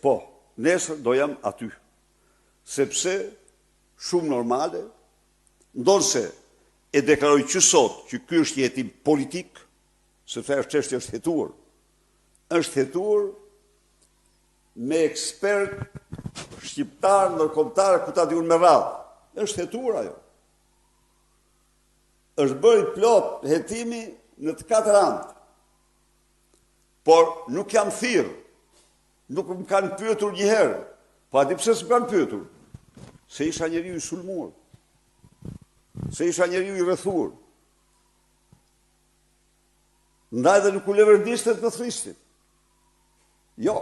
Po, nesër do jam aty. Sepse shumë normale, ndonse e deklaroj që sot që ky është jetim politik, sepse çështja është hetuar. Është hetuar me ekspert shqiptar, ndërkombëtar, ku ta diun me radhë. Është hetuar ajo. Është bërë plot hetimi në të katër anë. Por nuk jam thirrë. Nuk më kanë pyetur një herë. Po a di pse s'm kanë pyetur? Se isha njeriu i sulmuar. Se isha njeriu i rrethuar. Ndaj dhe nuk u levërdistet në thristin. Jo.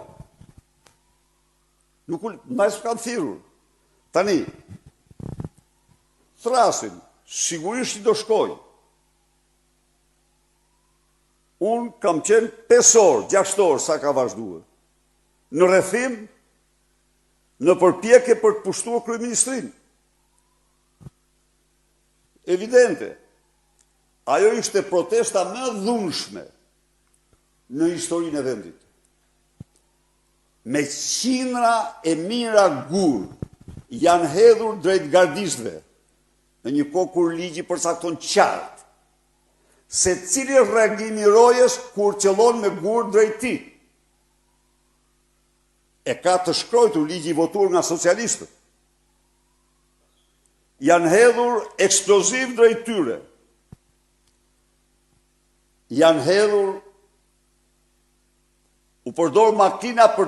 Ndaj s'kan thirrur. Tani, thrasin, sigurisht i do shkoj. Unë kam qenë 5 orë, 6 orë sa ka vazhduar. Në rrethim, në përpjekje për të pushtuar kryeministrinë. Evidente, ajo ishte protesta më dhunshme në historinë e vendit. Me qindra e mijëra gur janë hedhur drejt gardistëve në një kohë kur ligji përcakton qartë se cili është reagimi i rojës kur qëllon me gur drejt tij. E ka të shkruar ligji i votuar nga socialistët. Janë hedhur eksploziv drejt tyre. Janë hedhur, u përdor makina për